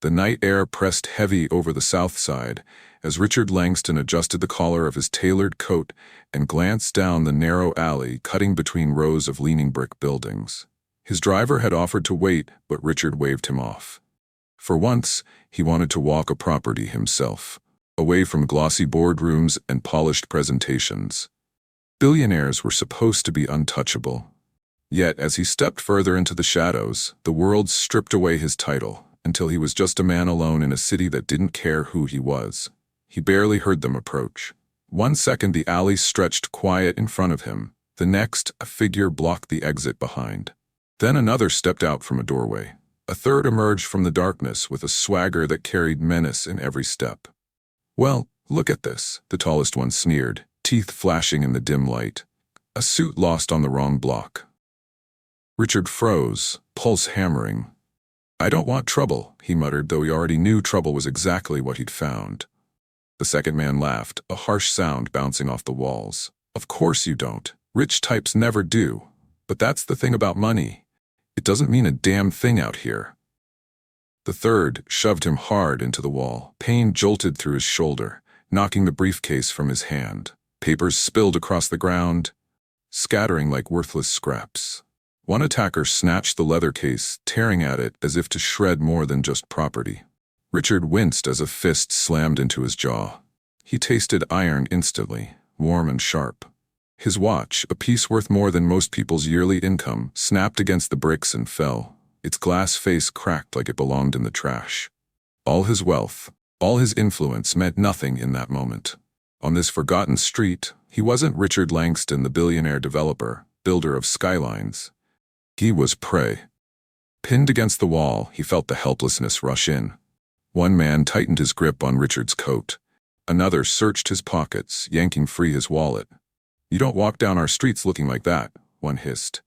The night air pressed heavy over the south side as Richard Langston adjusted the collar of his tailored coat and glanced down the narrow alley cutting between rows of leaning brick buildings. His driver had offered to wait, but Richard waved him off. For once, he wanted to walk a property himself, away from glossy boardrooms and polished presentations. Billionaires were supposed to be untouchable. Yet, as he stepped further into the shadows, the world stripped away his title, until he was just a man alone in a city that didn't care who he was. He barely heard them approach. One second the alley stretched quiet in front of him. The next, a figure blocked the exit behind. Then another stepped out from a doorway. A third emerged from the darkness with a swagger that carried menace in every step. "Well, look at this," the tallest one sneered, teeth flashing in the dim light. "A suit lost on the wrong block." Richard froze, pulse hammering. "I don't want trouble," he muttered, though he already knew trouble was exactly what he'd found. The second man laughed, a harsh sound bouncing off the walls. "Of course you don't. Rich types never do. But that's the thing about money. It doesn't mean a damn thing out here." The third shoved him hard into the wall. Pain jolted through his shoulder, knocking the briefcase from his hand. Papers spilled across the ground, scattering like worthless scraps. One attacker snatched the leather case, tearing at it as if to shred more than just property. Richard winced as a fist slammed into his jaw. He tasted iron instantly, warm and sharp. His watch, a piece worth more than most people's yearly income, snapped against the bricks and fell. Its glass face cracked like it belonged in the trash. All his wealth, all his influence meant nothing in that moment. On this forgotten street, he wasn't Richard Langston, the billionaire developer, builder of skylines. He was prey. Pinned against the wall, he felt the helplessness rush in. One man tightened his grip on Richard's coat. Another searched his pockets, yanking free his wallet. "You don't walk down our streets looking like that," one hissed.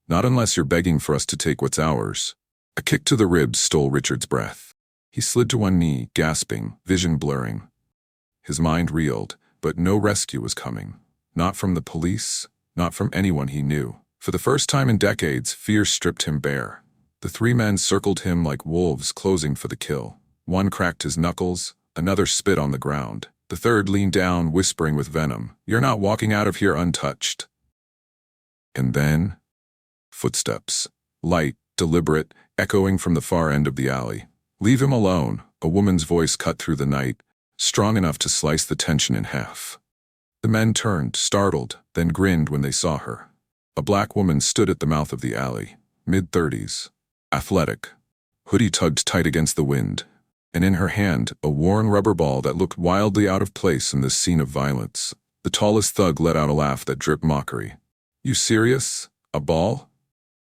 "Not unless you're begging for us to take what's ours." A kick to the ribs stole Richard's breath. He slid to one knee, gasping, vision blurring. His mind reeled, but no rescue was coming. Not from the police, not from anyone he knew. For the first time in decades, fear stripped him bare. The three men circled him like wolves closing for the kill. One cracked his knuckles, another spit on the ground. The third leaned down, whispering with venom, "You're not walking out of here untouched." And then, footsteps. Light, deliberate, echoing from the far end of the alley. "Leave him alone," a woman's voice cut through the night, strong enough to slice the tension in half. The men turned, startled, then grinned when they saw her. A black woman stood at the mouth of the alley, mid-30s, athletic, hoodie tugged tight against the wind, and in her hand a worn rubber ball that looked wildly out of place in this scene of violence. The tallest thug let out a laugh that dripped mockery. "You serious? A ball?"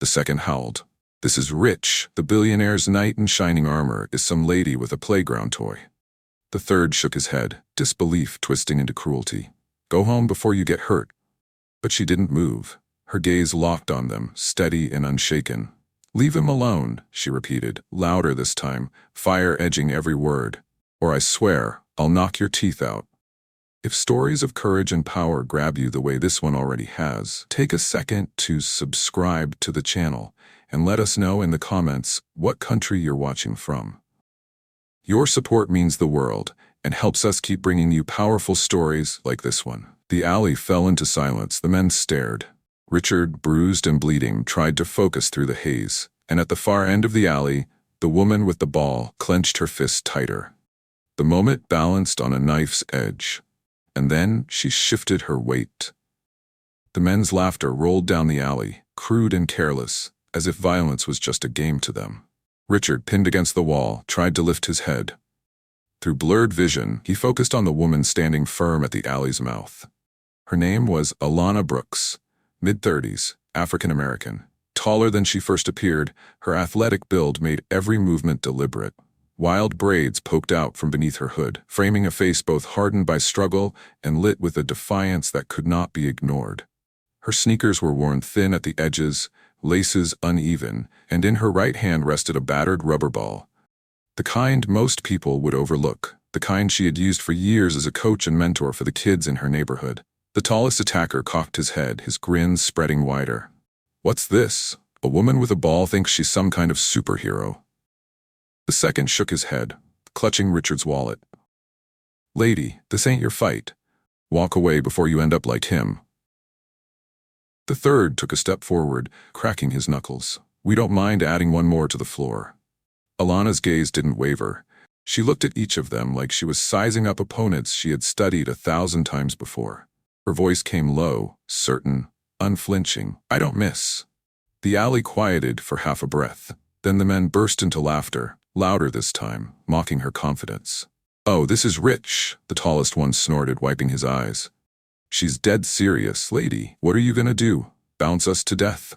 The second howled. "This is Rich. The billionaire's knight in shining armor is some lady with a playground toy." The third shook his head, disbelief twisting into cruelty. "Go home before you get hurt." But she didn't move. Her gaze locked on them, steady and unshaken. "Leave him alone," she repeated, louder this time, fire edging every word. "Or I swear, I'll knock your teeth out." If stories of courage and power grab you the way this one already has, take a second to subscribe to the channel and let us know in the comments what country you're watching from. Your support means the world and helps us keep bringing you powerful stories like this one. The alley fell into silence. The men stared. Richard, bruised and bleeding, tried to focus through the haze, and at the far end of the alley, the woman with the ball clenched her fist tighter. The moment balanced on a knife's edge, and then she shifted her weight. The men's laughter rolled down the alley, crude and careless, as if violence was just a game to them. Richard, pinned against the wall, tried to lift his head. Through blurred vision, he focused on the woman standing firm at the alley's mouth. Her name was Alana Brooks. Mid-30s, African-American. Taller than she first appeared, her athletic build made every movement deliberate. Wild braids poked out from beneath her hood, framing a face both hardened by struggle and lit with a defiance that could not be ignored. Her sneakers were worn thin at the edges, laces uneven, and in her right hand rested a battered rubber ball. The kind most people would overlook, the kind she had used for years as a coach and mentor for the kids in her neighborhood. The tallest attacker cocked his head, his grin spreading wider. "What's this? A woman with a ball thinks she's some kind of superhero." The second shook his head, clutching Richard's wallet. "Lady, this ain't your fight. Walk away before you end up like him." The third took a step forward, cracking his knuckles. "We don't mind adding one more to the floor." Alana's gaze didn't waver. She looked at each of them like she was sizing up opponents she had studied 1,000 times before. Her voice came low, certain, unflinching. "I don't miss." The alley quieted for half a breath. Then the men burst into laughter, louder this time, mocking her confidence. "Oh, this is rich," the tallest one snorted, wiping his eyes. "She's dead serious, lady. What are you gonna do? Bounce us to death?"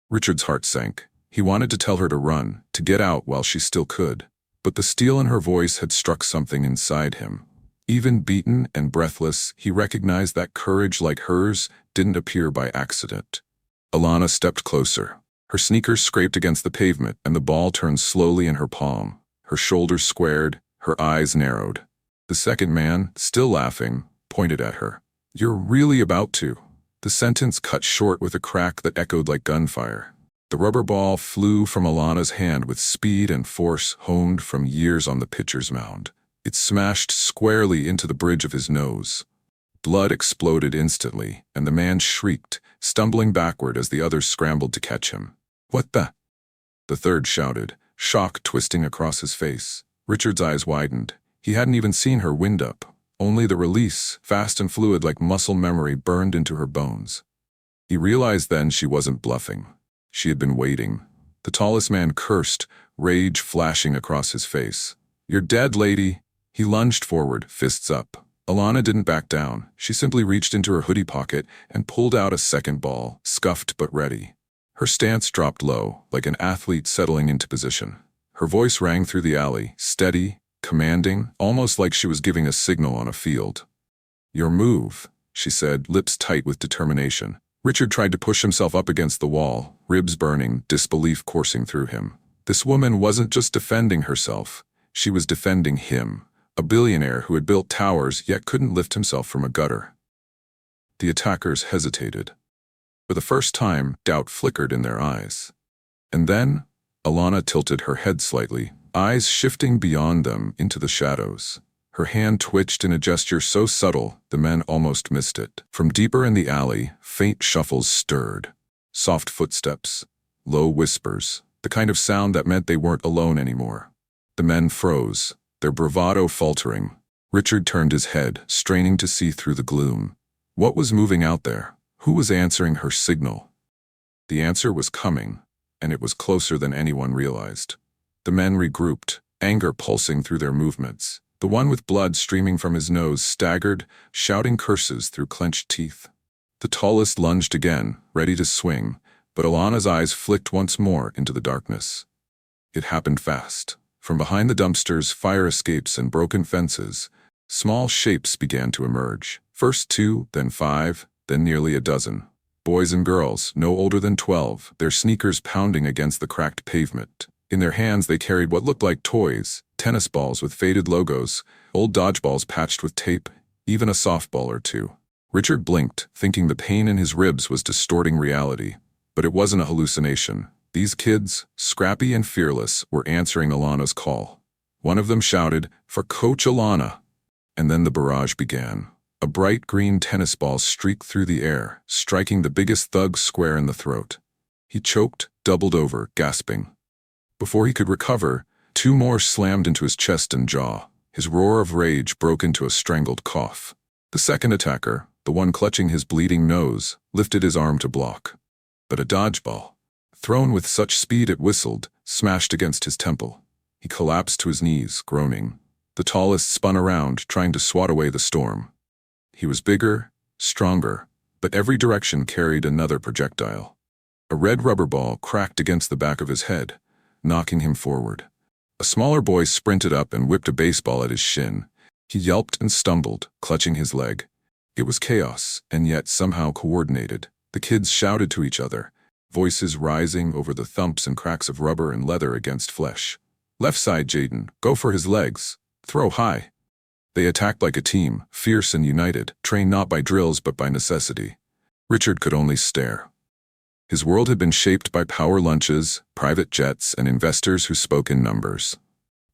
Richard's heart sank. He wanted to tell her to run, to get out while she still could. But the steel in her voice had struck something inside him. Even beaten and breathless, he recognized that courage like hers didn't appear by accident. Alana stepped closer. Her sneakers scraped against the pavement, and the ball turned slowly in her palm. Her shoulders squared, her eyes narrowed. The second man, still laughing, pointed at her. "You're really about to." The sentence cut short with a crack that echoed like gunfire. The rubber ball flew from Alana's hand with speed and force honed from years on the pitcher's mound. It smashed squarely into the bridge of his nose. Blood exploded instantly, and the man shrieked, stumbling backward as the others scrambled to catch him. "What the?" the third shouted, shock twisting across his face. Richard's eyes widened. He hadn't even seen her wind up. Only the release, fast and fluid like muscle memory, burned into her bones. He realized then she wasn't bluffing. She had been waiting. The tallest man cursed, rage flashing across his face. "You're dead, lady." He lunged forward, fists up. Alana didn't back down. She simply reached into her hoodie pocket and pulled out a second ball, scuffed but ready. Her stance dropped low, like an athlete settling into position. Her voice rang through the alley, steady, commanding, almost like she was giving a signal on a field. "Your move," she said, lips tight with determination. Richard tried to push himself up against the wall, ribs burning, disbelief coursing through him. This woman wasn't just defending herself. She was defending him, a billionaire who had built towers yet couldn't lift himself from a gutter. The attackers hesitated. For the first time, doubt flickered in their eyes. And then, Alana tilted her head slightly, eyes shifting beyond them into the shadows. Her hand twitched in a gesture so subtle, the men almost missed it. From deeper in the alley, faint shuffles stirred. Soft footsteps, low whispers, the kind of sound that meant they weren't alone anymore. The men froze, their bravado faltering. Richard turned his head, straining to see through the gloom. What was moving out there? Who was answering her signal? The answer was coming, and it was closer than anyone realized. The men regrouped, anger pulsing through their movements. The one with blood streaming from his nose staggered, shouting curses through clenched teeth. The tallest lunged again, ready to swing, but Alana's eyes flicked once more into the darkness. It happened fast. From behind the dumpsters, fire escapes, and broken fences, small shapes began to emerge. First 2, then 5, then nearly a dozen. Boys and girls, no older than 12, their sneakers pounding against the cracked pavement. In their hands they carried what looked like toys, tennis balls with faded logos, old dodgeballs patched with tape, even a softball or two. Richard blinked, thinking the pain in his ribs was distorting reality. But it wasn't a hallucination. These kids, scrappy and fearless, were answering Alana's call. One of them shouted, "For Coach Alana!" And then the barrage began. A bright green tennis ball streaked through the air, striking the biggest thug square in the throat. He choked, doubled over, gasping. Before he could recover, 2 more slammed into his chest and jaw. His roar of rage broke into a strangled cough. The second attacker, the one clutching his bleeding nose, lifted his arm to block. But a dodgeball, thrown with such speed it whistled, smashed against his temple. He collapsed to his knees, groaning. The tallest spun around, trying to swat away the storm. He was bigger, stronger, but every direction carried another projectile. A red rubber ball cracked against the back of his head, knocking him forward. A smaller boy sprinted up and whipped a baseball at his shin. He yelped and stumbled, clutching his leg. It was chaos, and yet somehow coordinated. The kids shouted to each other, voices rising over the thumps and cracks of rubber and leather against flesh. "Left side, Jaden, go for his legs. Throw high." They attacked like a team, fierce and united, trained not by drills but by necessity. Richard could only stare. His world had been shaped by power lunches, private jets, and investors who spoke in numbers.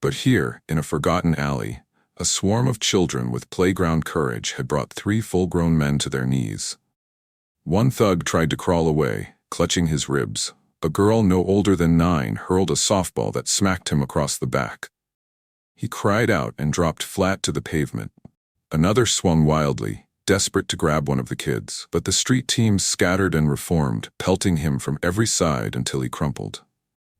But here, in a forgotten alley, a swarm of children with playground courage had brought 3 full-grown men to their knees. One thug tried to crawl away, clutching his ribs. A girl no older than 9 hurled a softball that smacked him across the back. He cried out and dropped flat to the pavement. Another swung wildly, desperate to grab one of the kids, but the street teams scattered and reformed, pelting him from every side until he crumpled.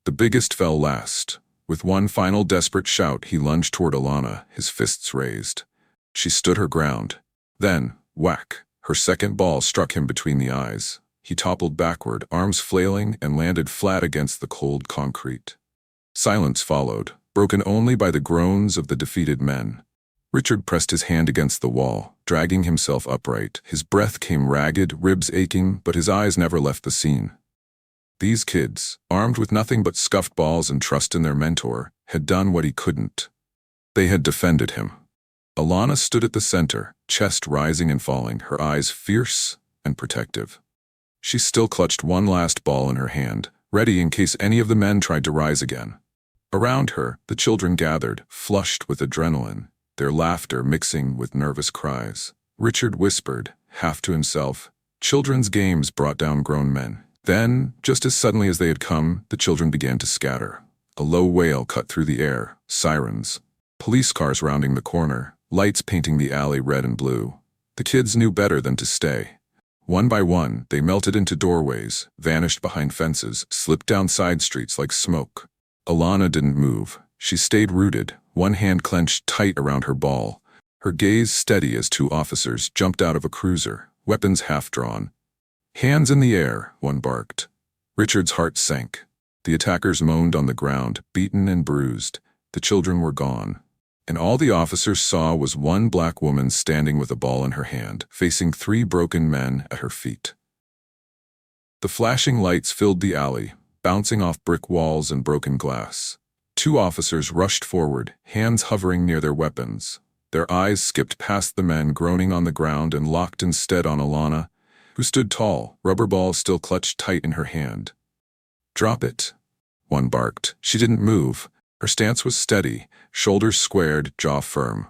The biggest fell last. With one final desperate shout, he lunged toward Alana, his fists raised. She stood her ground. Then, whack, her second ball struck him between the eyes. He toppled backward, arms flailing, and landed flat against the cold concrete. Silence followed, broken only by the groans of the defeated men. Richard pressed his hand against the wall, dragging himself upright. His breath came ragged, ribs aching, but his eyes never left the scene. These kids, armed with nothing but scuffed balls and trust in their mentor, had done what he couldn't. They had defended him. Alana stood at the center, chest rising and falling, her eyes fierce and protective. She still clutched one last ball in her hand, ready in case any of the men tried to rise again. Around her, the children gathered, flushed with adrenaline, their laughter mixing with nervous cries. Richard whispered, half to himself, "Children's games brought down grown men." Then, just as suddenly as they had come, the children began to scatter. A low wail cut through the air, sirens, police cars rounding the corner, lights painting the alley red and blue. The kids knew better than to stay. One by one, they melted into doorways, vanished behind fences, slipped down side streets like smoke. Alana didn't move. She stayed rooted, one hand clenched tight around her ball, her gaze steady as 2 officers jumped out of a cruiser, weapons half drawn. "Hands in the air," one barked. Richard's heart sank. The attackers moaned on the ground, beaten and bruised. The children were gone. And all the officers saw was one black woman standing with a ball in her hand, facing 3 broken men at her feet. The flashing lights filled the alley, bouncing off brick walls and broken glass. 2 officers rushed forward, hands hovering near their weapons. Their eyes skipped past the men groaning on the ground and locked instead on Alana, who stood tall, rubber ball still clutched tight in her hand. "Drop it," one barked. She didn't move. Her stance was steady, shoulders squared, jaw firm.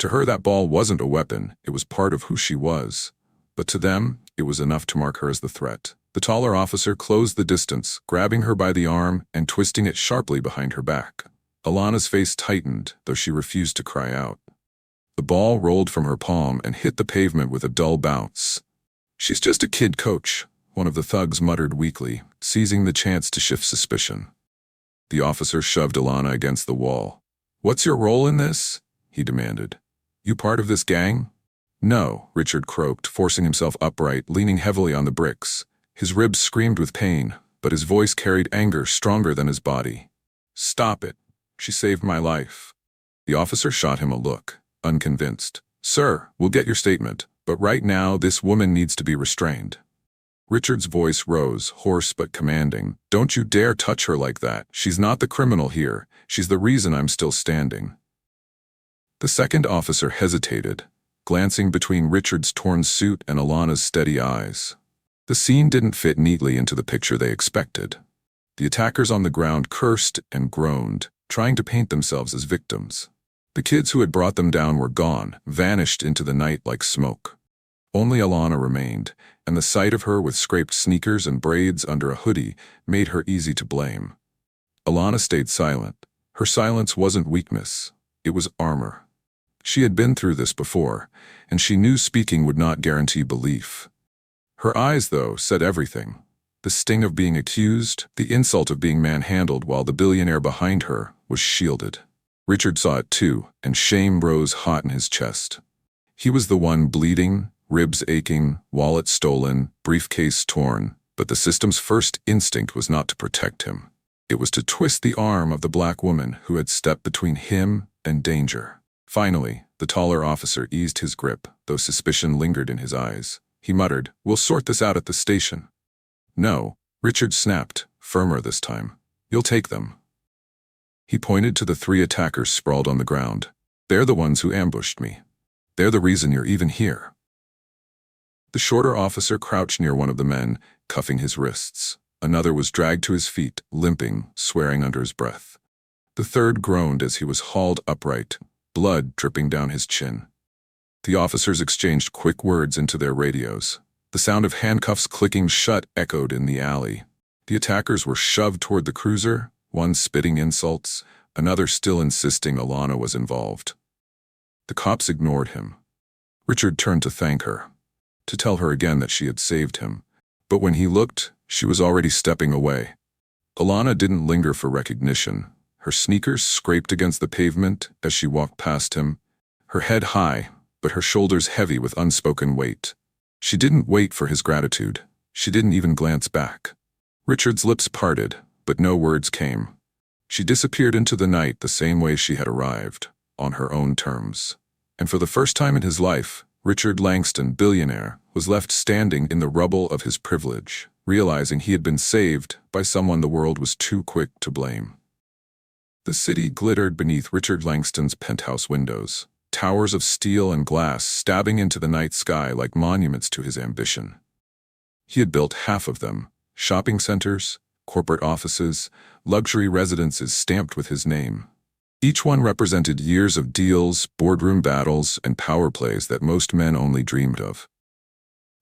To her, that ball wasn't a weapon, it was part of who she was. But to them, it was enough to mark her as the threat. The taller officer closed the distance, grabbing her by the arm and twisting it sharply behind her back. Alana's face tightened, though she refused to cry out. The ball rolled from her palm and hit the pavement with a dull bounce. "She's just a kid, coach," one of the thugs muttered weakly, seizing the chance to shift suspicion. The officer shoved Alana against the wall. "What's your role in this?" he demanded. "You part of this gang?" "No," Richard croaked, forcing himself upright, leaning heavily on the bricks. His ribs screamed with pain, but his voice carried anger stronger than his body. "Stop it. She saved my life." The officer shot him a look, unconvinced. "Sir, we'll get your statement, but right now this woman needs to be restrained." Richard's voice rose, hoarse but commanding. "Don't you dare touch her like that. She's not the criminal here. She's the reason I'm still standing." The second officer hesitated, glancing between Richard's torn suit and Alana's steady eyes. The scene didn't fit neatly into the picture they expected. The attackers on the ground cursed and groaned, trying to paint themselves as victims. The kids who had brought them down were gone, vanished into the night like smoke. Only Alana remained, and the sight of her with scraped sneakers and braids under a hoodie made her easy to blame. Alana stayed silent. Her silence wasn't weakness, it was armor. She had been through this before, and she knew speaking would not guarantee belief. Her eyes, though, said everything. The sting of being accused, the insult of being manhandled while the billionaire behind her was shielded. Richard saw it too, and shame rose hot in his chest. He was the one bleeding, ribs aching, wallet stolen, briefcase torn, but the system's first instinct was not to protect him. It was to twist the arm of the black woman who had stepped between him and danger. Finally, the taller officer eased his grip, though suspicion lingered in his eyes. He muttered, "We'll sort this out at the station." "No," Richard snapped, firmer this time. "You'll take them." He pointed to the 3 attackers sprawled on the ground. "They're the ones who ambushed me. They're the reason you're even here." The shorter officer crouched near one of the men, cuffing his wrists. Another was dragged to his feet, limping, swearing under his breath. The third groaned as he was hauled upright, blood dripping down his chin. The officers exchanged quick words into their radios. The sound of handcuffs clicking shut echoed in the alley. The attackers were shoved toward the cruiser, one spitting insults, another still insisting Alana was involved. The cops ignored him. Richard turned to thank her, to tell her again that she had saved him. But when he looked, she was already stepping away. Alana didn't linger for recognition. Her sneakers scraped against the pavement as she walked past him, her head high, but her shoulders heavy with unspoken weight. She didn't wait for his gratitude. She didn't even glance back. Richard's lips parted, but no words came. She disappeared into the night the same way she had arrived, on her own terms. And for the first time in his life, Richard Langston, billionaire, was left standing in the rubble of his privilege, realizing he had been saved by someone the world was too quick to blame. The city glittered beneath Richard Langston's penthouse windows, towers of steel and glass stabbing into the night sky like monuments to his ambition. He had built half of them: shopping centers, corporate offices, luxury residences stamped with his name. Each one represented years of deals, boardroom battles, and power plays that most men only dreamed of.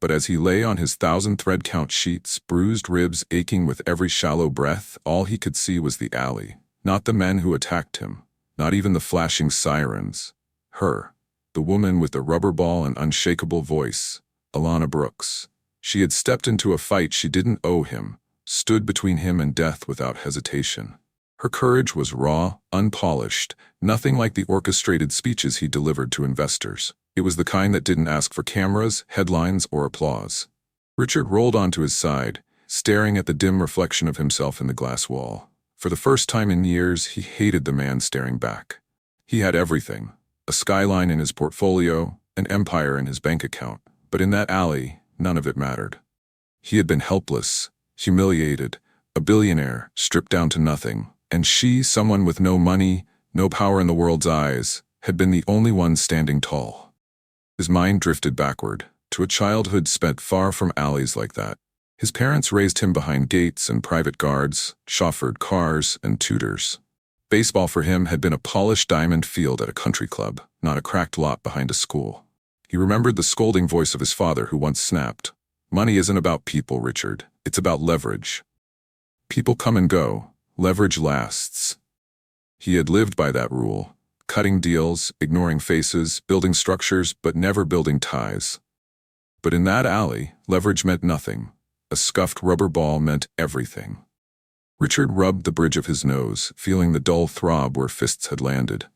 But as he lay on his 1,000-thread count sheets, bruised ribs aching with every shallow breath, all he could see was the alley, not the men who attacked him, not even the flashing sirens. Her, the woman with the rubber ball and unshakable voice, Alana Brooks. She had stepped into a fight she didn't owe him, stood between him and death without hesitation. Her courage was raw, unpolished, nothing like the orchestrated speeches he delivered to investors. It was the kind that didn't ask for cameras, headlines, or applause. Richard rolled onto his side, staring at the dim reflection of himself in the glass wall. For the first time in years, he hated the man staring back. He had everything: a skyline in his portfolio, an empire in his bank account. But in that alley, none of it mattered. He had been helpless, humiliated, a billionaire, stripped down to nothing. And she, someone with no money, no power in the world's eyes, had been the only one standing tall. His mind drifted backward, to a childhood spent far from alleys like that. His parents raised him behind gates and private guards, chauffeured cars and tutors. Baseball for him had been a polished diamond field at a country club, not a cracked lot behind a school. He remembered the scolding voice of his father who once snapped, "Money isn't about people, Richard. It's about leverage. People come and go. Leverage lasts." He had lived by that rule, cutting deals, ignoring faces, building structures, but never building ties. But in that alley, leverage meant nothing. A scuffed rubber ball meant everything. Richard rubbed the bridge of his nose, feeling the dull throb where fists had landed.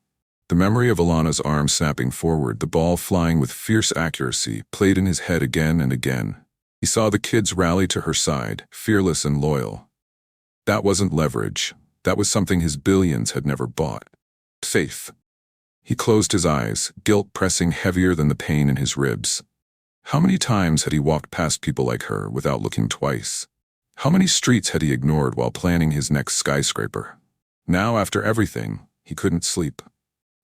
The memory of Alana's arm snapping forward, the ball flying with fierce accuracy, played in his head again and again. He saw the kids rally to her side, fearless and loyal. That wasn't leverage. That was something his billions had never bought. Faith. He closed his eyes, guilt pressing heavier than the pain in his ribs. How many times had he walked past people like her without looking twice? How many streets had he ignored while planning his next skyscraper? Now, after everything, he couldn't sleep.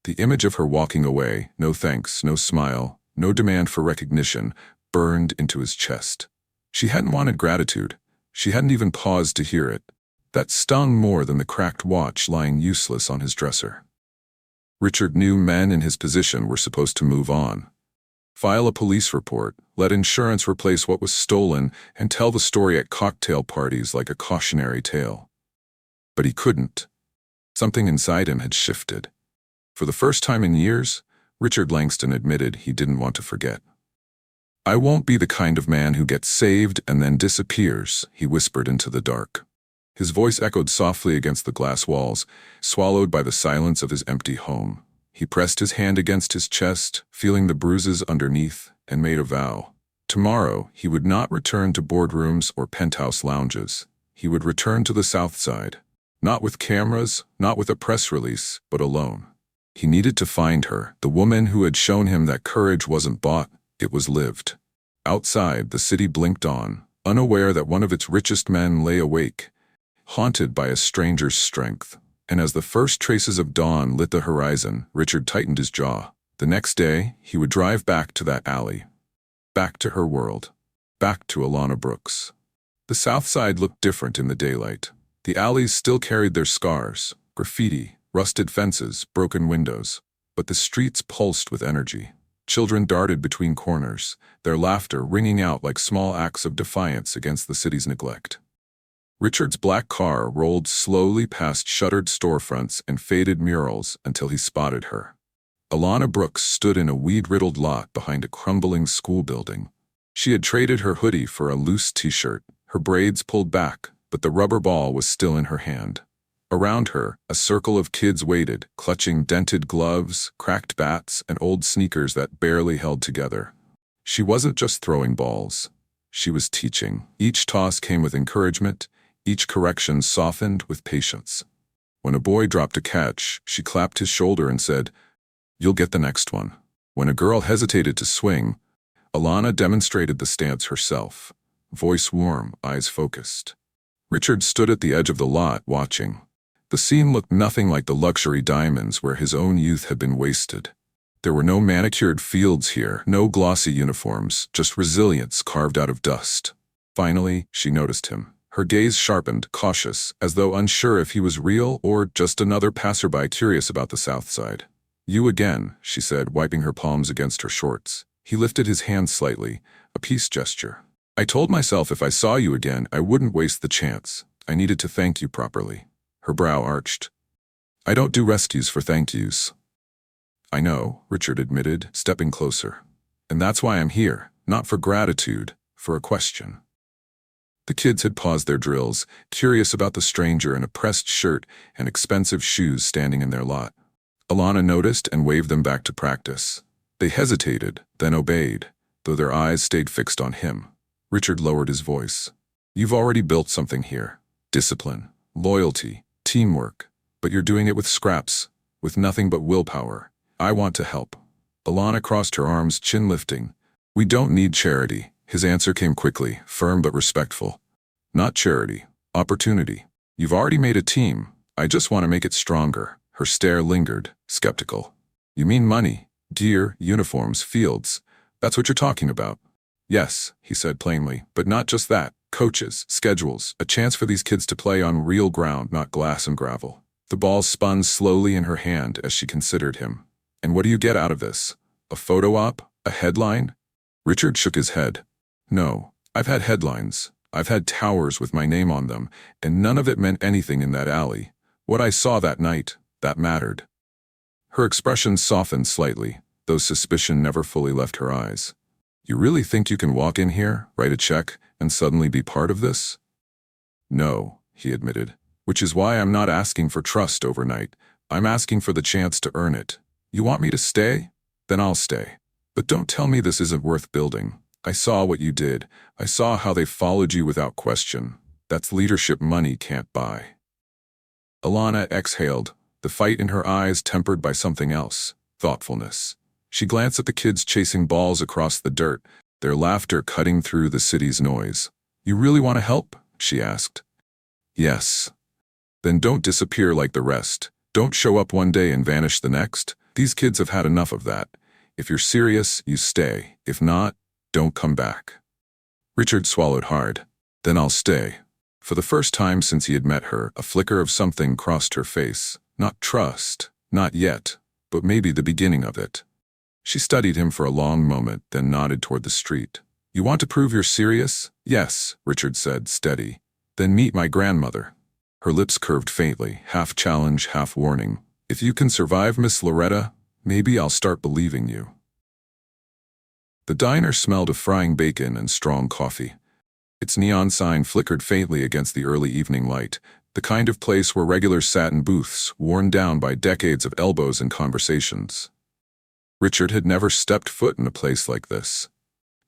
The image of her walking away, no thanks, no smile, no demand for recognition, burned into his chest. She hadn't wanted gratitude. She hadn't even paused to hear it. That stung more than the cracked watch lying useless on his dresser. Richard knew men in his position were supposed to move on. File a police report, let insurance replace what was stolen, and tell the story at cocktail parties like a cautionary tale. But he couldn't. Something inside him had shifted. For the first time in years, Richard Langston admitted he didn't want to forget. "I won't be the kind of man who gets saved and then disappears," he whispered into the dark. His voice echoed softly against the glass walls, swallowed by the silence of his empty home. He pressed his hand against his chest, feeling the bruises underneath, and made a vow. Tomorrow, he would not return to boardrooms or penthouse lounges. He would return to the South Side. Not with cameras, not with a press release, but alone. He needed to find her, the woman who had shown him that courage wasn't bought, it was lived. Outside, the city blinked on, unaware that one of its richest men lay awake, haunted by a stranger's strength. And as the first traces of dawn lit the horizon, Richard tightened his jaw. The next day, he would drive back to that alley. back to her world, back to Alana Brooks. The South Side looked different in the daylight. The alleys still carried their scars, graffiti, rusted fences, broken windows, but the streets pulsed with energy. Children darted between corners, their laughter ringing out like small acts of defiance against the city's neglect. Richard's black car rolled slowly past shuttered storefronts and faded murals until he spotted her. Alana Brooks stood in a weed-riddled lot behind a crumbling school building. She had traded her hoodie for a loose t-shirt, her braids pulled back, but the rubber ball was still in her hand. Around her, a circle of kids waited, clutching dented gloves, cracked bats, and old sneakers that barely held together. She wasn't just throwing balls. She was teaching. Each toss came with encouragement, each correction softened with patience. When a boy dropped a catch, she clapped his shoulder and said, "You'll get the next one." When a girl hesitated to swing, Alana demonstrated the stance herself, voice warm, eyes focused. Richard stood at the edge of the lot, watching. The scene looked nothing like the luxury diamonds where his own youth had been wasted. There were no manicured fields here, no glossy uniforms, just resilience carved out of dust. Finally, she noticed him. Her gaze sharpened, cautious, as though unsure if he was real or just another passerby curious about the South Side. "You again," she said, wiping her palms against her shorts. He lifted his hand slightly, a peace gesture. "I told myself if I saw you again, I wouldn't waste the chance. I needed to thank you properly." Her brow arched. "I don't do rescues for thank yous." "I know," Richard admitted, stepping closer. "And that's why I'm here, not for gratitude, for a question." The kids had paused their drills, curious about the stranger in a pressed shirt and expensive shoes standing in their lot. Alana noticed and waved them back to practice. They hesitated, then obeyed, though their eyes stayed fixed on him. Richard lowered his voice. "You've already built something here. Discipline, loyalty, teamwork. But you're doing it with scraps, with nothing but willpower. I want to help." Alana crossed her arms, chin lifting. "We don't need charity." His answer came quickly, firm but respectful. "Not charity, opportunity. You've already made a team. I just want to make it stronger." Her stare lingered, skeptical. "You mean money, gear, uniforms, fields. That's what you're talking about?" "Yes," he said plainly, "but not just that. Coaches, schedules, a chance for these kids to play on real ground, not glass and gravel." The ball spun slowly in her hand as she considered him. "And what do you get out of this? A photo op? A headline?" Richard shook his head. "No, I've had headlines. I've had towers with my name on them, and none of it meant anything in that alley. What I saw that night, that mattered." Her expression softened slightly, though suspicion never fully left her eyes. "You really think you can walk in here, write a check, and suddenly be part of this?" "No," he admitted, "which is why I'm not asking for trust overnight. I'm asking for the chance to earn it. You want me to stay? Then I'll stay. But don't tell me this isn't worth building. I saw what you did. I saw how they followed you without question. That's leadership money can't buy." Alana exhaled, the fight in her eyes tempered by something else, thoughtfulness. She glanced at the kids chasing balls across the dirt, their laughter cutting through the city's noise. "You really want to help?" she asked. "Yes." "Then don't disappear like the rest. Don't show up one day and vanish the next. These kids have had enough of that. If you're serious, you stay. If not, don't come back." Richard swallowed hard. "Then I'll stay." For the first time since he had met her, a flicker of something crossed her face. Not trust, not yet, but maybe the beginning of it. She studied him for a long moment, then nodded toward the street. "You want to prove you're serious?" "Yes," Richard said, steady. "Then meet my grandmother." Her lips curved faintly, half challenge, half warning. "If you can survive Miss Loretta, maybe I'll start believing you." The diner smelled of frying bacon and strong coffee. Its neon sign flickered faintly against the early evening light, the kind of place where regulars sat in booths, worn down by decades of elbows and conversations. Richard had never stepped foot in a place like this.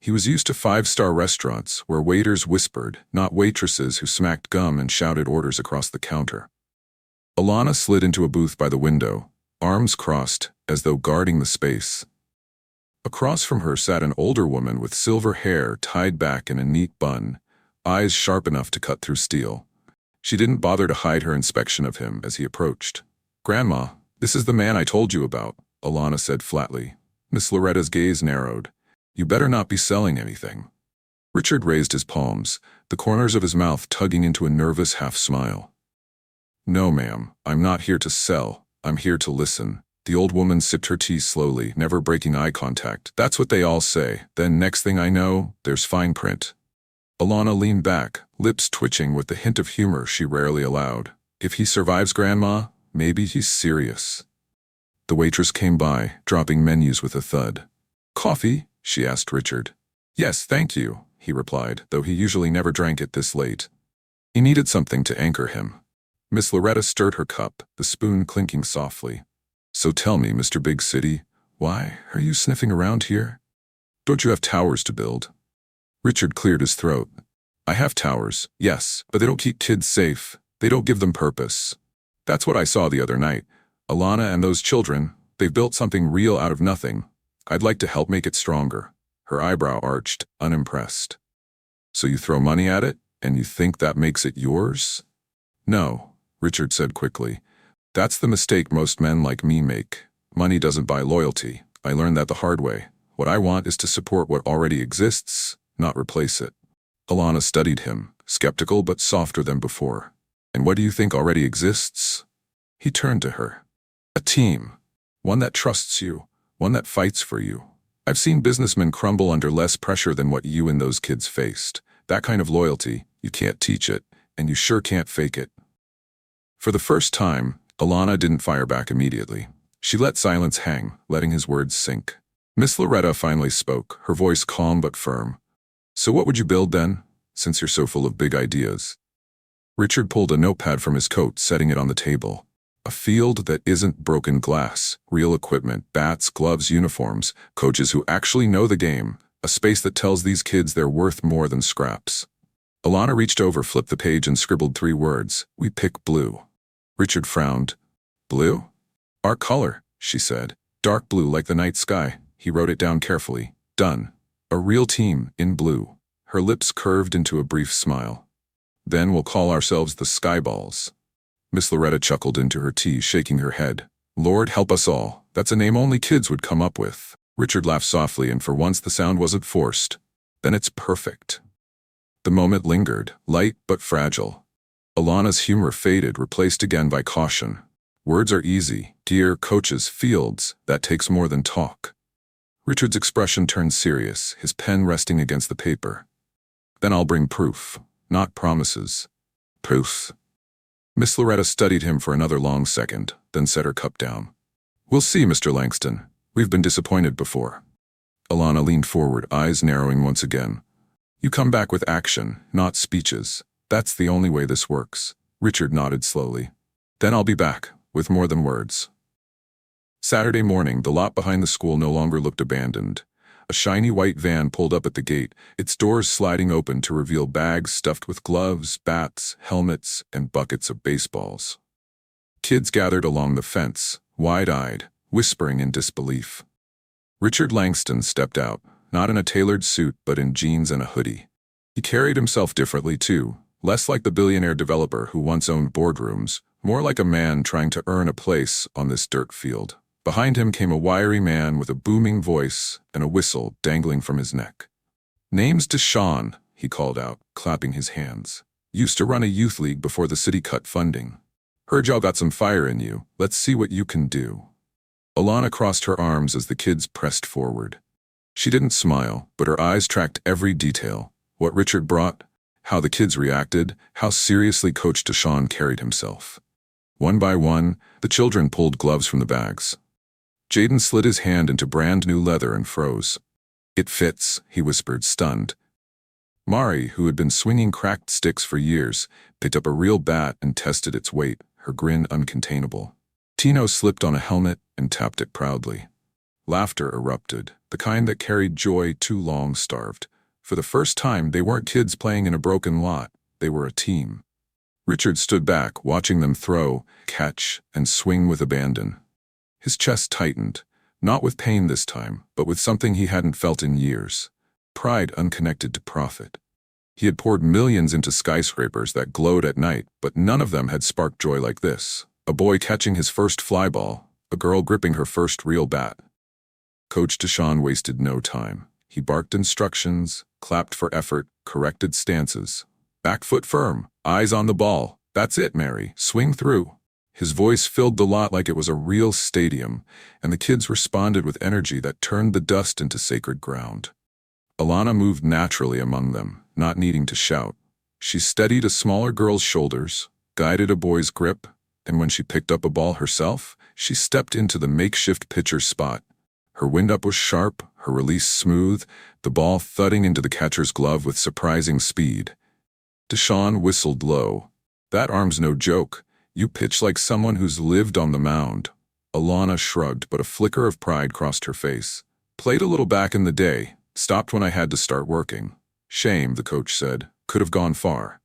He was used to five-star restaurants where waiters whispered, not waitresses who smacked gum and shouted orders across the counter. Alana slid into a booth by the window, arms crossed, as though guarding the space. Across from her sat an older woman with silver hair tied back in a neat bun, eyes sharp enough to cut through steel. She didn't bother to hide her inspection of him as he approached. "Grandma, this is the man I told you about," Alana said flatly. Miss Loretta's gaze narrowed. You better not be selling anything. Richard raised his palms, the corners of his mouth tugging into a nervous half-smile. No, ma'am, I'm not here to sell. I'm here to listen. The old woman sipped her tea slowly, never breaking eye contact. That's what they all say. Then next thing I know, there's fine print. Alana leaned back, lips twitching with the hint of humor she rarely allowed. If he survives, Grandma, maybe he's serious. The waitress came by, dropping menus with a thud. Coffee? She asked Richard. Yes, thank you, he replied, though he usually never drank it this late. He needed something to anchor him. Miss Loretta stirred her cup, the spoon clinking softly. So tell me, Mr. Big City, why are you sniffing around here? Don't you have towers to build? Richard cleared his throat. I have towers, yes, but they don't keep kids safe. They don't give them purpose. That's what I saw the other night. Alana and those children, they've built something real out of nothing. I'd like to help make it stronger. Her eyebrow arched, unimpressed. So you throw money at it, and you think that makes it yours? No, Richard said quickly. That's the mistake most men like me make. Money doesn't buy loyalty. I learned that the hard way. What I want is to support what already exists, not replace it. Alana studied him, skeptical but softer than before. And what do you think already exists? He turned to her. A team. One that trusts you. One that fights for you. I've seen businessmen crumble under less pressure than what you and those kids faced. That kind of loyalty, you can't teach it, and you sure can't fake it. For the first time, Alana didn't fire back immediately. She let silence hang, letting his words sink. Miss Loretta finally spoke, her voice calm but firm. So what would you build then, since you're so full of big ideas? Richard pulled a notepad from his coat, setting it on the table. A field that isn't broken glass, real equipment, bats, gloves, uniforms, coaches who actually know the game, a space that tells these kids they're worth more than scraps. Alana reached over, flipped the page, and scribbled 3 words. We pick blue. Richard frowned. Blue? Our color, she said. Dark blue like the night sky. He wrote it down carefully. Done. A real team in blue. Her lips curved into a brief smile. Then we'll call ourselves the Skyballs. Miss Loretta chuckled into her tea, shaking her head. Lord help us all. That's a name only kids would come up with. Richard laughed softly, and for once the sound wasn't forced. Then it's perfect. The moment lingered, light but fragile. Alana's humor faded, replaced again by caution. Words are easy. Dear coaches, fields, that takes more than talk. Richard's expression turned serious, his pen resting against the paper. Then I'll bring proof, not promises. Proof. Miss Loretta studied him for another long second, then set her cup down. We'll see, Mr. Langston. We've been disappointed before. Alana leaned forward, eyes narrowing once again. You come back with action, not speeches. That's the only way this works. Richard nodded slowly. Then I'll be back, with more than words. Saturday morning, the lot behind the school no longer looked abandoned. A shiny white van pulled up at the gate, its doors sliding open to reveal bags stuffed with gloves, bats, helmets, and buckets of baseballs. Kids gathered along the fence, wide-eyed, whispering in disbelief. Richard Langston stepped out, not in a tailored suit but in jeans and a hoodie. He carried himself differently too, less like the billionaire developer who once owned boardrooms, more like a man trying to earn a place on this dirt field. Behind him came a wiry man with a booming voice and a whistle dangling from his neck. Name's Deshawn, he called out, clapping his hands. Used to run a youth league before the city cut funding. Heard y'all got some fire in you. Let's see what you can do. Alana crossed her arms as the kids pressed forward. She didn't smile, but her eyes tracked every detail. What Richard brought, how the kids reacted, how seriously Coach Deshawn carried himself. One by one, the children pulled gloves from the bags. Jaden slid his hand into brand new leather and froze. It fits, he whispered, stunned. Mari, who had been swinging cracked sticks for years, picked up a real bat and tested its weight, her grin uncontainable. Tino slipped on a helmet and tapped it proudly. Laughter erupted, the kind that carried joy too long starved. For the first time, they weren't kids playing in a broken lot, they were a team. Richard stood back, watching them throw, catch, and swing with abandon. His chest tightened, not with pain this time, but with something he hadn't felt in years. Pride unconnected to profit. He had poured millions into skyscrapers that glowed at night, but none of them had sparked joy like this. A boy catching his first fly ball, a girl gripping her first real bat. Coach Deshawn wasted no time. He barked instructions, clapped for effort, corrected stances. Back foot firm, eyes on the ball. That's it, Mary. Swing through. His voice filled the lot like it was a real stadium, and the kids responded with energy that turned the dust into sacred ground. Alana moved naturally among them, not needing to shout. She steadied a smaller girl's shoulders, guided a boy's grip, and when she picked up a ball herself, she stepped into the makeshift pitcher's spot. Her windup was sharp, her release smooth, the ball thudding into the catcher's glove with surprising speed. Deshaun whistled low. That arm's no joke. You pitch like someone who's lived on the mound. Alana shrugged, but a flicker of pride crossed her face. Played a little back in the day. Stopped when I had to start working. Shame, the coach said. Could have gone far.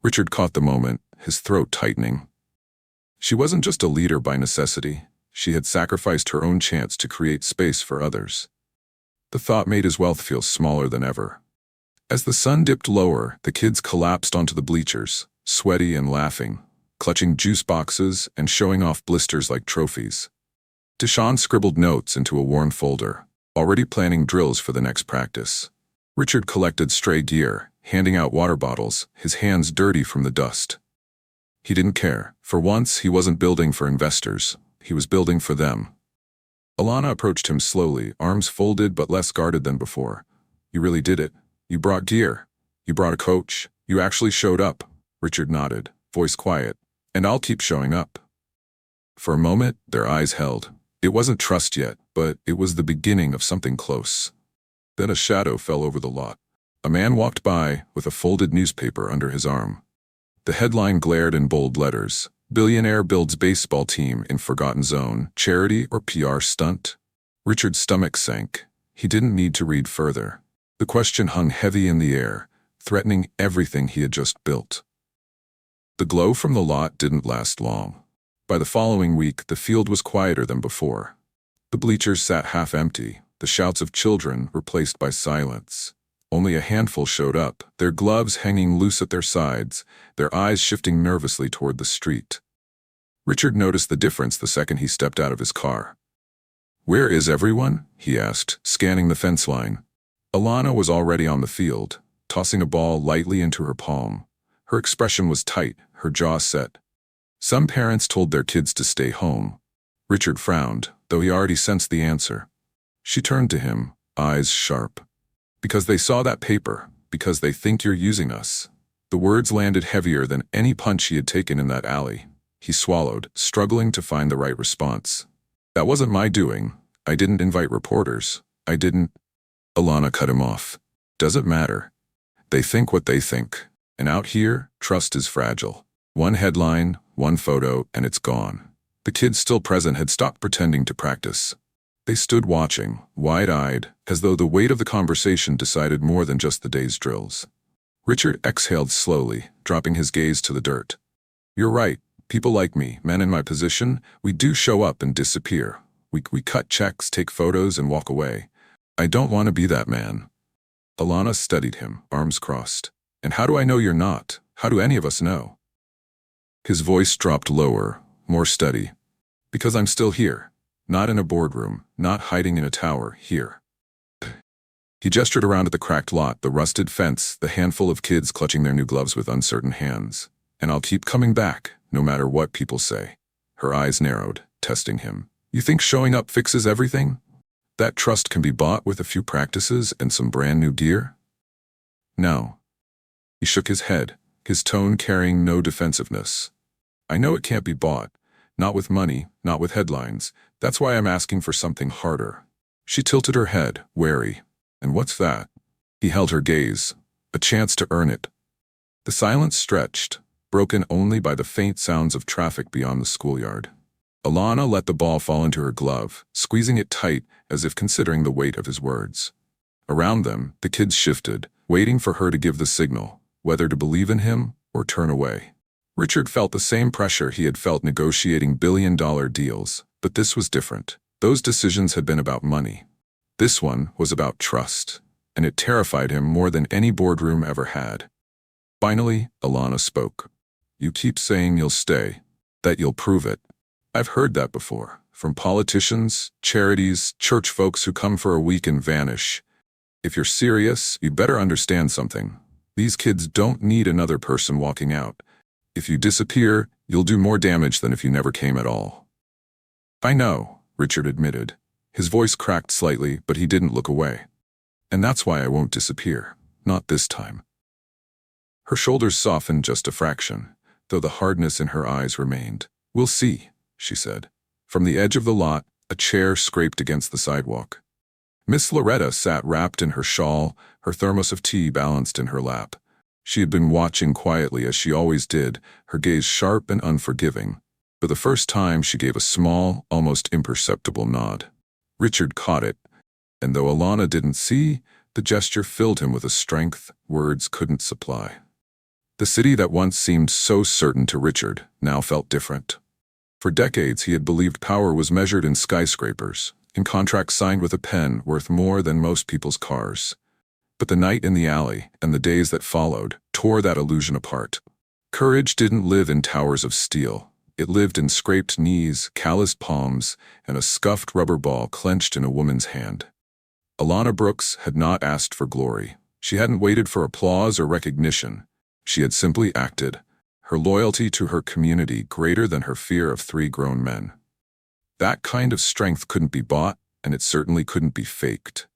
Richard caught the moment, his throat tightening. She wasn't just a leader by necessity. She had sacrificed her own chance to create space for others. The thought made his wealth feel smaller than ever. As the sun dipped lower, the kids collapsed onto the bleachers, sweaty and laughing, clutching juice boxes and showing off blisters like trophies. Deshaun scribbled notes into a worn folder, already planning drills for the next practice. Richard collected stray gear, handing out water bottles, his hands dirty from the dust. He didn't care. For once, he wasn't building for investors. He was building for them. Alana approached him slowly, arms folded but less guarded than before. You really did it. You brought gear. You brought a coach. You actually showed up. Richard nodded, voice quiet. And I'll keep showing up. For a moment, their eyes held. It wasn't trust yet, but it was the beginning of something close. Then a shadow fell over the lot. A man walked by with a folded newspaper under his arm. The headline glared in bold letters. Billionaire builds baseball team in forgotten zone, charity or PR stunt? Richard's stomach sank. He didn't need to read further. The question hung heavy in the air, threatening everything he had just built. The glow from the lot didn't last long. By the following week, the field was quieter than before. The bleachers sat half empty, the shouts of children replaced by silence. Only a handful showed up, their gloves hanging loose at their sides, their eyes shifting nervously toward the street. Richard noticed the difference the second he stepped out of his car. "Where is everyone?" he asked, scanning the fence line. Alana was already on the field, tossing a ball lightly into her palm. Her expression was tight, her jaw set. Some parents told their kids to stay home. Richard frowned, though he already sensed the answer. She turned to him, eyes sharp. "Because they saw that paper, because they think you're using us." The words landed heavier than any punch he had taken in that alley. He swallowed, struggling to find the right response. "That wasn't my doing. I didn't invite reporters. I didn't—" Alana cut him off. "Doesn't matter. They think what they think. And out here, trust is fragile. One headline, one photo, and it's gone." The kids still present had stopped pretending to practice. They stood watching, wide-eyed, as though the weight of the conversation decided more than just the day's drills. Richard exhaled slowly, dropping his gaze to the dirt. "You're right. People like me, men in my position, we do show up and disappear. We cut checks, take photos, and walk away. I don't want to be that man." Alana studied him, arms crossed. "And how do I know you're not? How do any of us know?" His voice dropped lower, more steady. "Because I'm still here. Not in a boardroom, not hiding in a tower, here." He gestured around at the cracked lot, the rusted fence, the handful of kids clutching their new gloves with uncertain hands. "And I'll keep coming back, no matter what people say." Her eyes narrowed, testing him. "You think showing up fixes everything? That trust can be bought with a few practices and some brand new gear?" "No." He shook his head, his tone carrying no defensiveness. "I know it can't be bought. Not with money, not with headlines. That's why I'm asking for something harder." She tilted her head, wary. "And what's that?" He held her gaze. "A chance to earn it." The silence stretched, broken only by the faint sounds of traffic beyond the schoolyard. Alana let the ball fall into her glove, squeezing it tight as if considering the weight of his words. Around them, the kids shifted, waiting for her to give the signal, whether to believe in him or turn away. Richard felt the same pressure he had felt negotiating billion-dollar deals, but this was different. Those decisions had been about money. This one was about trust, and it terrified him more than any boardroom ever had. Finally, Alana spoke. "You keep saying you'll stay, that you'll prove it. I've heard that before, from politicians, charities, church folks who come for a week and vanish. If you're serious, you'd better understand something. These kids don't need another person walking out. If you disappear, you'll do more damage than if you never came at all. I know, Richard admitted. His voice cracked slightly, but he didn't look away. And that's why I won't disappear. Not this time. Her shoulders softened just a fraction, though the hardness in her eyes remained. We'll see, she said. From the edge of the lot, a chair scraped against the sidewalk. Miss Loretta sat wrapped in her shawl, her thermos of tea balanced in her lap. She had been watching quietly as she always did, her gaze sharp and unforgiving. For the first time, she gave a small, almost imperceptible nod. Richard caught it, and though Alana didn't see, the gesture filled him with a strength words couldn't supply. The city that once seemed so certain to Richard now felt different. For decades, he had believed power was measured in skyscrapers, in contracts signed with a pen worth more than most people's cars. But the night in the alley and the days that followed tore that illusion apart. Courage didn't live in towers of steel. It lived in scraped knees, calloused palms, and a scuffed rubber ball clenched in a woman's hand. Alana Brooks had not asked for glory. She hadn't waited for applause or recognition. She had simply acted, her loyalty to her community greater than her fear of 3 grown men. That kind of strength couldn't be bought, and it certainly couldn't be faked.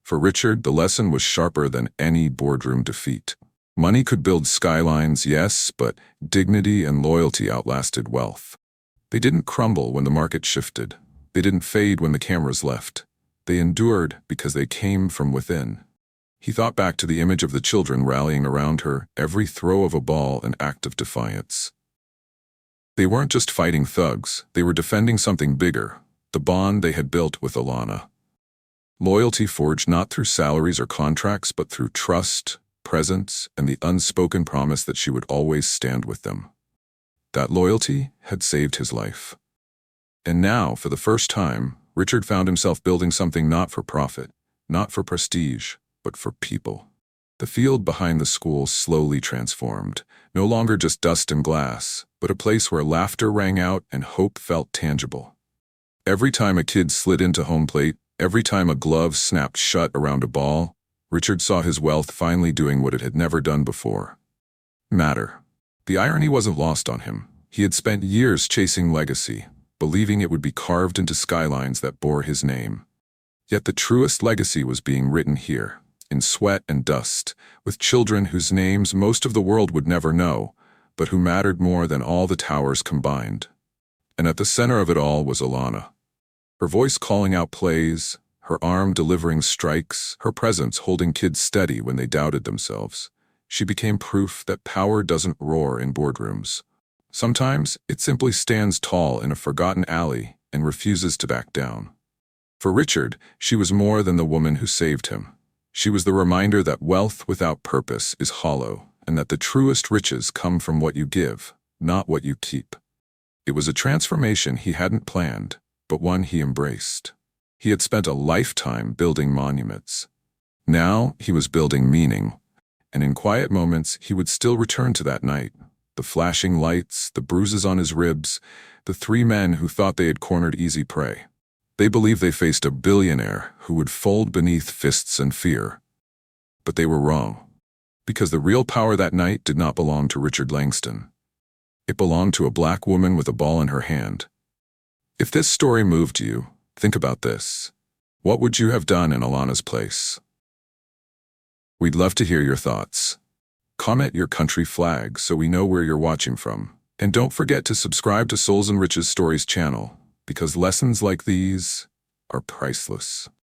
For Richard, the lesson was sharper than any boardroom defeat. Money could build skylines, yes, but dignity and loyalty outlasted wealth. They didn't crumble when the market shifted. They didn't fade when the cameras left. They endured because they came from within. He thought back to the image of the children rallying around her, every throw of a ball an act of defiance. They weren't just fighting thugs, they were defending something bigger, the bond they had built with Alana. Loyalty forged not through salaries or contracts, but through trust, presence, and the unspoken promise that she would always stand with them. That loyalty had saved his life. And now, for the first time, Richard found himself building something not for profit, not for prestige, but for people. The field behind the school slowly transformed, no longer just dust and glass, but a place where laughter rang out and hope felt tangible. Every time a kid slid into home plate, every time a glove snapped shut around a ball, Richard saw his wealth finally doing what it had never done before. Matter. The irony wasn't lost on him. He had spent years chasing legacy, believing it would be carved into skylines that bore his name. Yet the truest legacy was being written here, in sweat and dust, with children whose names most of the world would never know, but who mattered more than all the towers combined. And at the center of it all was Alana. Her voice calling out plays, her arm delivering strikes, her presence holding kids steady when they doubted themselves. She became proof that power doesn't roar in boardrooms. Sometimes it simply stands tall in a forgotten alley and refuses to back down. For Richard, she was more than the woman who saved him. She was the reminder that wealth without purpose is hollow, and that the truest riches come from what you give, not what you keep. It was a transformation he hadn't planned, but one he embraced. He had spent a lifetime building monuments. Now he was building meaning, and in quiet moments he would still return to that night. The flashing lights, the bruises on his ribs, the 3 men who thought they had cornered easy prey. They believed they faced a billionaire who would fold beneath fists and fear. But they were wrong, because the real power that night did not belong to Richard Langston. It belonged to a black woman with a ball in her hand. If this story moved you, think about this. What would you have done in Alana's place? We'd love to hear your thoughts. Comment your country flag so we know where you're watching from. And don't forget to subscribe to Souls and Riches Stories channel, because lessons like these are priceless.